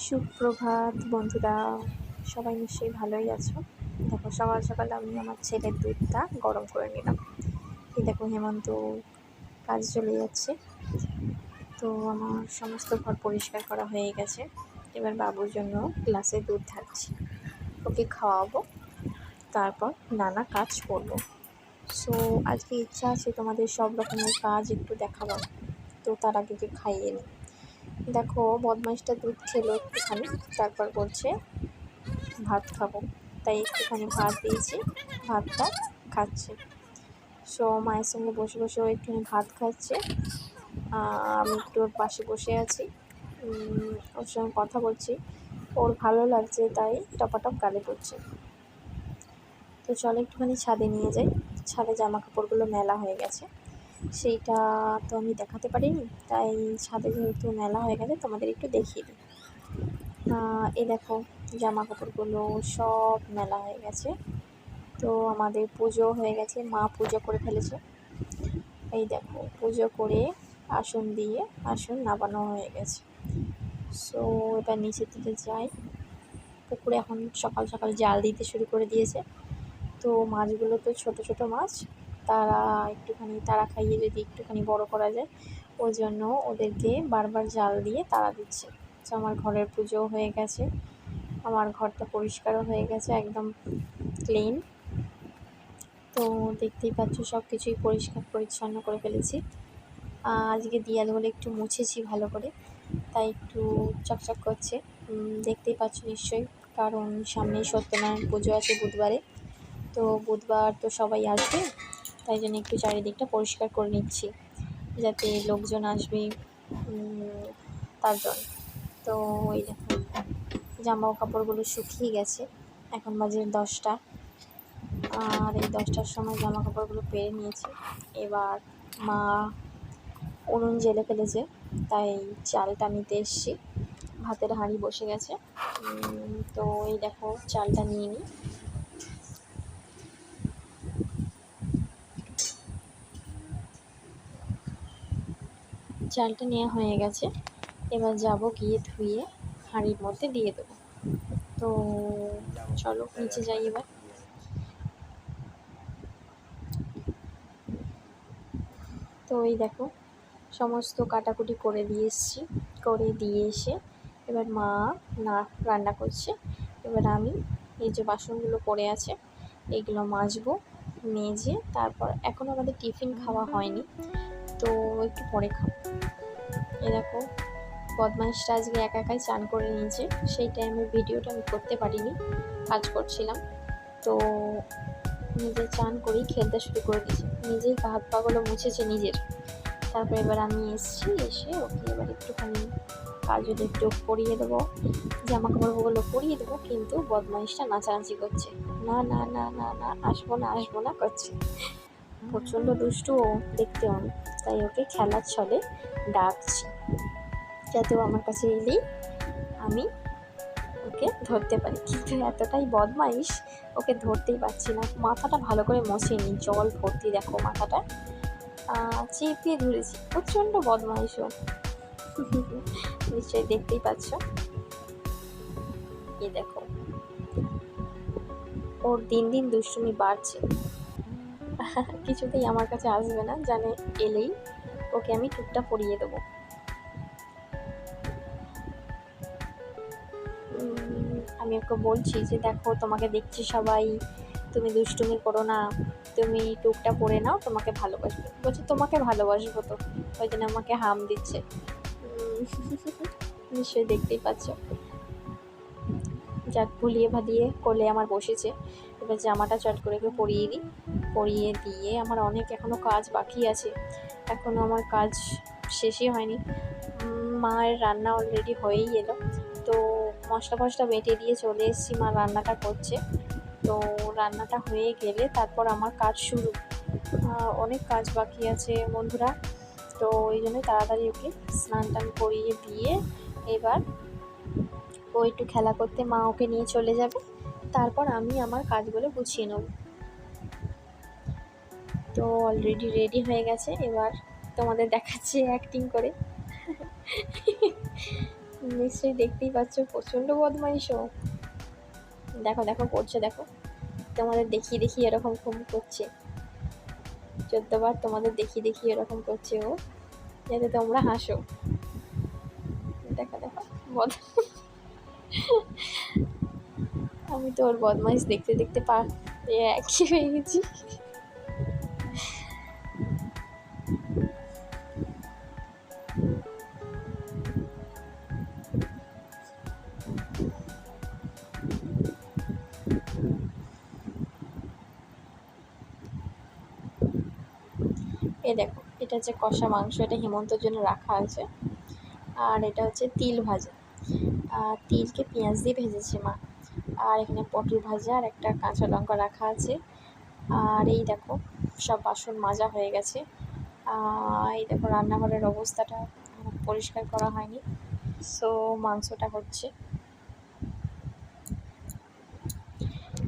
সুপ্রভাত বন্ধুরা, সবাই নিশ্চয়ই ভালোই আছো। দেখো সকাল সকাল আমি আমার ছেলের দুধটা গরম করে নিলাম। এই দেখো হেমন্ত কাজ চলে যাচ্ছে। তো আমার সমস্ত ঘর পরিষ্কার করা হয়ে গেছে। এবার বাবুর জন্য গ্লাসে দুধ ঢালছি, ওকে খাওয়াবো, তারপর নানা কাজ করবো। সো আজকে ইচ্ছা আছে তোমাদের সব রকমের কাজ একটু দেখাবার। তো তার আগে খাইয়ে নিই। দেখো বদমাইশটা দুধ খেলো একটুখানি, তারপর বলছে ভাত খাবো, তাই একটুখানি ভাত দিয়েছি, ভাতটা খাচ্ছে। সো মায়ের সঙ্গে বসে বসে ও একটুখানি ভাত খাচ্ছে, আমি একটু ওর পাশে বসে আছি, ওর সঙ্গে কথা বলছি। ওর ভালো লাগছে তাই টপাটপ গালে পড়ছে। তো চলো একটুখানি ছাদে নিয়ে যাই। ছাদে জামা কাপড়গুলো মেলা হয়ে গেছে, সেইটা তো আমি দেখাতে পারিনি, তাই ছাদে যেহেতু মেলা হয়ে গেছে তোমাদের একটু দেখিয়ে দিই। এই দেখো জামা কাপড়গুলো সব মেলা হয়ে গেছে। তো আমাদের পুজো হয়ে গেছে, মা পুজো করে ফেলেছে। এই দেখো পুজো করে আসন দিয়ে আসন নামানো হয়ে গেছে। সো এবার নিচের দিকে যাই। পুকুরে এখন সকাল সকাল জাল দিতে শুরু করে দিয়েছে। তো মাছগুলো তো ছোট ছোট মাছ, তারা খাইয়ে যদি একটুখানি বড় করা যায়, ওই জন্য ওদেরকে বারবার জাল দিয়ে তাড়া দিচ্ছে। তো আমার ঘরের পুজো হয়ে গেছে, আমার ঘরটা পরিষ্কারও হয়ে গেছে, একদম ক্লিন। তো দেখতেই পাচ্ছ সব কিছুই পরিষ্কার পরিচ্ছন্ন করে ফেলেছি। আজকে দেয়াল বলে একটু মুছেছি ভালো করে, তাই একটু চকচক করছে, দেখতেই পাচ্ছ নিশ্চয়ই। কারণ সামনে সত্যনারায়ণ পুজো আছে বুধবারে, তো বুধবার তো সবাই আসবে, তাই জন্য একটু চারিদিকটা পরিষ্কার করে নিচ্ছি, যাতে লোকজন আসবে তার জন্য। তো ওই দেখো জামা কাপড়গুলো শুকিয়ে গেছে, এখন বাজে 10টা, আর এই 10টার সময় জামা কাপড়গুলো পেরে নিয়েছি। এবার মা উনুন জেলে ফেলেছে, তাই চালটা নিতে এসছি। ভাতের হাঁড়ি বসে গেছে, তো এই দেখো চালটা নিয়ে নিই। চালটা নেওয়া হয়ে গেছে, এবার যাব গিয়ে ধুয়ে হাঁড়ির মধ্যে দিয়ে দেবো। তো চলো নিচে যাই এবার। তো এই দেখো সমস্ত কাটাকুটি করে দিয়ে এসছি, করে দিয়ে এসে এবার মা রান্না করছে। এবার আমি এই যে বাসনগুলো পড়ে আছে এইগুলো মাজবো, মেজে তারপর এখন আমাদের টিফিন খাওয়া হয়নি, তো একটু পরে খাবো। এ দেখো বদমাইশটা আজকে একা একাই চান করে নিয়েছে, সেই টাইমের ভিডিওটা আমি করতে পারিনি, কাজ করছিলাম। তো নিজে চান করেই খেলতে শুরু করে দিয়েছে, নিজেই হাত পাগুলো মুছেছে নিজের। তারপর এবার আমি এসে ওকে এবার একটুখানি কাজল একটু পরিয়ে দেবো, জামা কাপড়গুলো পরিয়ে দেবো, কিন্তু বদমাইশটা নাচানাচি করছে, না না না না না আসবো না করছে। প্রচণ্ড দুষ্টু ও দেখতেও, তাই ওকে খেলার ছলে ডাকছি, যাতে আমার কাছে এলেই আমি ওকে ধরতে পারি। কিন্তু এতটাই বদমাইশ, ওকে ধরতেই পারছি না। মাথাটা ভালো করে মোছেনি, জল ভর্তি দেখো মাথাটা, চেপে ধরেছি। প্রচণ্ড বদমাইশ ও, নিশ্চয়ই দেখতেই পাচ্ছ। এই দেখো ওর দিন দিন দুষ্টুমি বাড়ছে, কিছুতেই আমার কাছে আসবে না, জানে এলেই ওকে আমি টুকটা পরিয়ে দেবো। আমি ওকে বলছি যে দেখো তোমাকে দেখছি সবাই, তুমি দুষ্টুমি করো না, তুমি টুকটা পরে নাও, তোমাকে ভালোবাসবে। বলছে তোমাকে ভালোবাসবো তো, ওই জন্য আমাকে হাম দিচ্ছে। নিশ্চয়ই দেখতেই পাচ্ছ। যাক ভুলিয়ে ভালিয়ে কোলে আমার বসেছে, এবার জামাটা চট করে পরিয়ে দিই। পরিয়ে দিয়ে আমার অনেক এখনও কাজ বাকি আছে, এখনও আমার কাজ শেষই হয়নি। মায়ের রান্না অলরেডি হয়েই এলো, তো মশলা বেটে দিয়ে চলে এসেছি, মা রান্নাটা করছে। তো রান্নাটা হয়ে গেলে তারপর আমার কাজ শুরু, অনেক কাজ বাকি আছে বন্ধুরা। তো ওই জন্য তাড়াতাড়ি ওকে স্নান টান করিয়ে দিয়ে এবার ও একটু খেলা করতে মা ওকে নিয়ে চলে যাবে, তারপর আমি আমার কাজগুলো গুছিয়ে নেব। তো অলরেডি রেডি হয়ে গেছে, এবার তোমাদের দেখাচ্ছি অ্যাক্টিং করে। নিশ্চয়ই দেখতেই পাচ্ছ প্রচণ্ড বদমাইশ ও। দেখো দেখো করছে, দেখো তোমাদের দেখিয়ে দেখিয়ে এরকম করছে, 14 বার তোমাদের দেখিয়ে দেখিয়ে এরকম করছে ও, যাতে তোমরা হাসো। দেখো দেখো আমি তো ওর বদমাইশ দেখতে দেখতে একই হয়ে গেছি। দেখো এটা হচ্ছে কষা মাংস, এটা হেমন্তর জন্য রাখা আছে। আর এটা হচ্ছে তিল ভাজা, তিলকে পেঁয়াজ দিয়ে ভেজেছে মা। আর এখানে পটল ভাজা আর একটা কাঁচা লঙ্কা রাখা আছে। আর এই দেখো সব বাসন মাজা হয়ে গেছে। এই দেখো রান্নাঘরের অবস্থাটা পরিষ্কার করা হয়নি। সো মাংসটা হচ্ছে,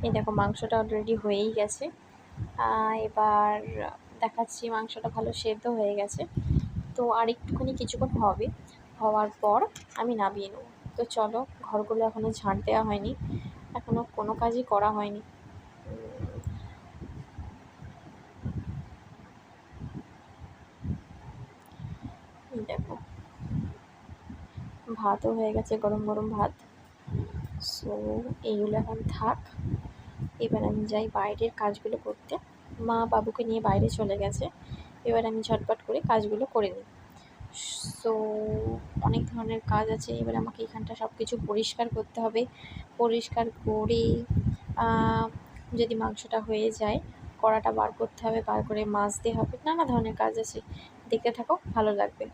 এই দেখো মাংসটা অলরেডি হয়েই গেছে। এবার দেখাচ্ছি, মাংসটা ভালো সেদ্ধ হয়ে গেছে। তো আর একটুখানি কিছুক্ষণ হবে, হওয়ার পর আমি নামিয়ে নেব। তো চলো, ঘরগুলো এখনও ঝাঁট দেওয়া হয়নি, এখনও কোনো কাজই করা হয়নি। দেখো ভাতও হয়ে গেছে, গরম গরম ভাত। সো এইগুলো এখন থাক, এবার আমি যাই বাইরের কাজগুলো করতে। মা বাবুকে নিয়ে বাইরে চলে গেছে, এবার আমি ঝটপট করে কাজগুলো করে নিই। সো অনেক ধরনের কাজ আছে, এবার আমাকে এখানটা সব কিছু পরিষ্কার করতে হবে। পরিষ্কার করে যদি মাংসটা হয়ে যায়, কড়াটা বার করতে হবে, বার করে মাজতে হবে, নানা ধরনের কাজ আছে। দেখতে থাকো, ভালো লাগবে।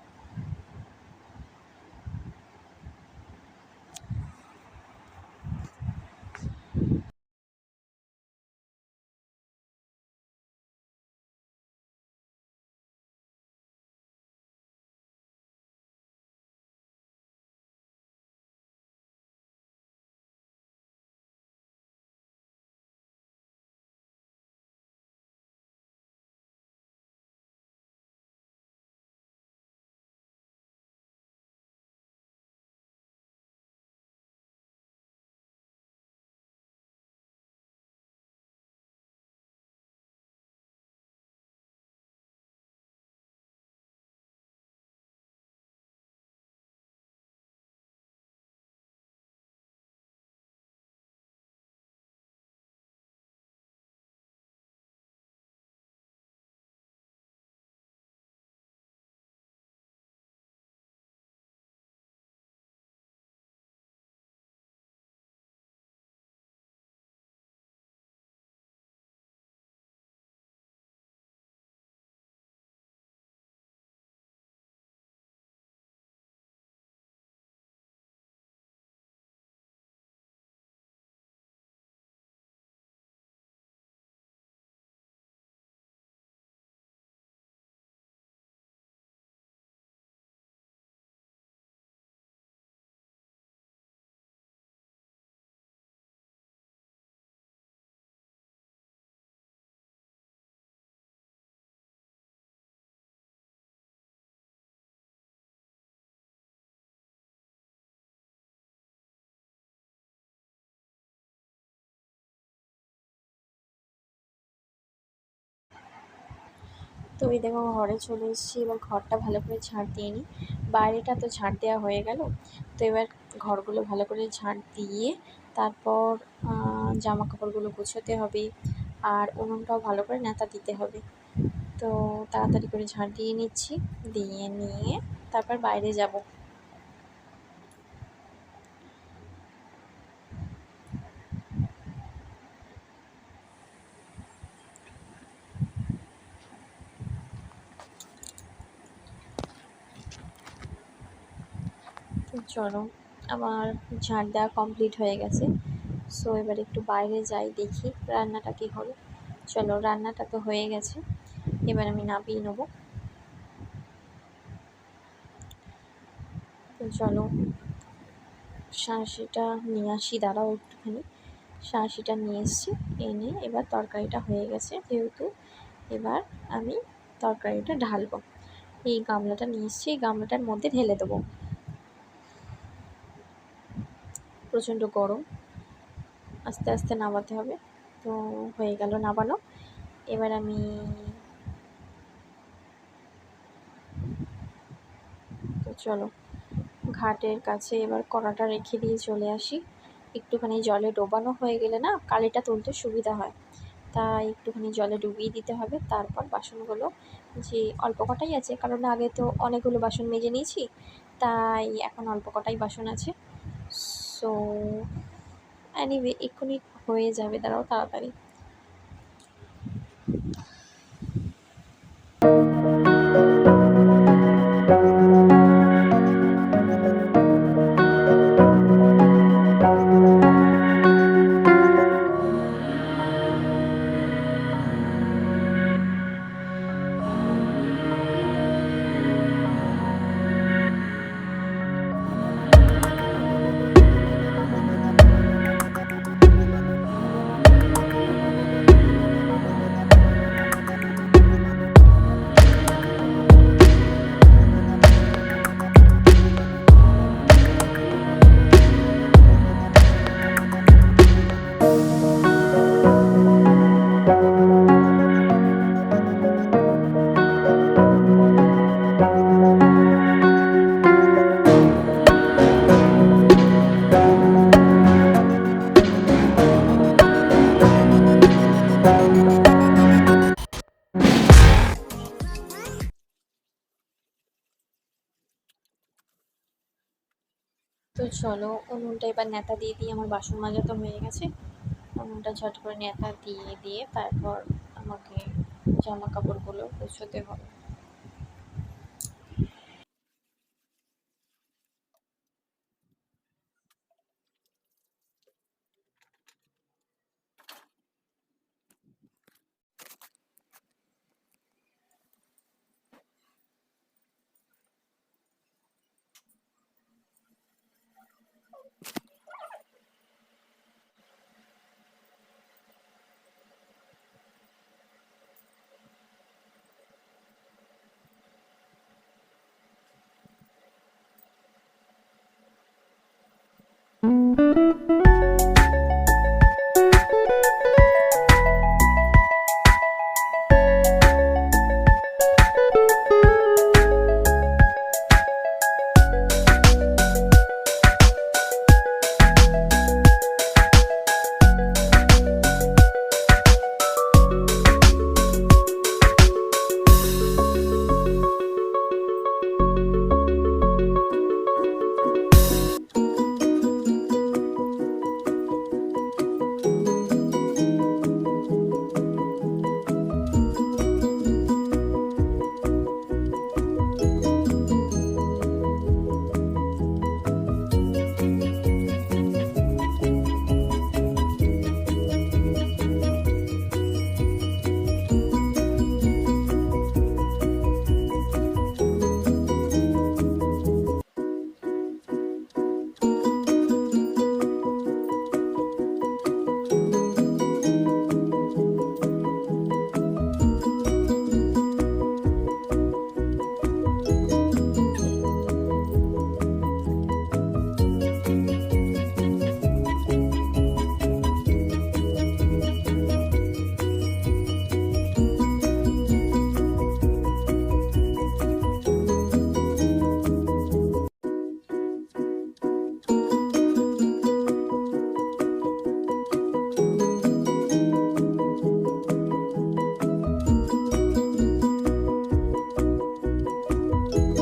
তো এই দেখো ঘরে চলে এসেছি, এবার ঘরটা ভালো করে ঝাঁট দিয়ে নিই। বাইরেটা তো ঝাঁট দেওয়া হয়ে গেল, তো এবার ঘরগুলো ভালো করে ঝাঁট দিয়ে তারপর জামা কাপড়গুলো গুছোতে হবে, আর উনুনটাও ভালো করে ন্যাতা দিতে হবে। তো তাড়াতাড়ি করে ঝাঁট দিয়ে নিচ্ছি, দিয়ে নিয়ে তারপর বাইরে যাব। তো চলো, আমার ঝাঁট দেওয়া কমপ্লিট হয়ে গেছে। সো এবার একটু বাইরে যাই, দেখি রান্নাটা কী হলো। চলো, রান্নাটা তো হয়ে গেছে, এবার আমি নামিয়ে নেবো। তো চলো শাঁসিটা নিয়ে আসি, দাঁড়াও একটুখানি। শাঁসিটা নিয়ে এসেছি, এনে এবার তরকারিটা হয়ে গেছে যেহেতু, এবার আমি তরকারিটা ঢালবো। এই গামলাটা নিয়ে এসেছি, এই গামলাটার মধ্যে ঢেলে দেবো। প্রচণ্ড গরম, আস্তে আস্তে নামাতে হবে। তো হয়ে গেল নামানো। এবার আমি তো চলো ঘাটের কাছে এবার কড়াটা রেখে দিয়ে চলে আসি। একটুখানি জলে ডোবানো হয়ে গেলে না কালিটা তুলতে সুবিধা হয়, তাই একটুখানি জলে ডুবিয়ে দিতে হবে। তারপর বাসনগুলো যে অল্প কটাই আছে, কারণ আগে তো অনেকগুলো বাসন মেজে নিয়েছি, তাই এখন অল্প কটাই বাসন আছে। সো অ্যানিওয়ে এক্ষুনি হয়ে যাবে, দাঁড়াও তাড়াতাড়ি। তো চলো উনুনটা এবার ন্যাতা দিয়ে দিয়ে, আমার বাসন মাজা তো হয়ে গেছে, উনুনটা ঝট করে ন্যাতা দিয়ে দিয়ে তারপর আমাকে জামা কাপড়গুলো গুছোতে হবে।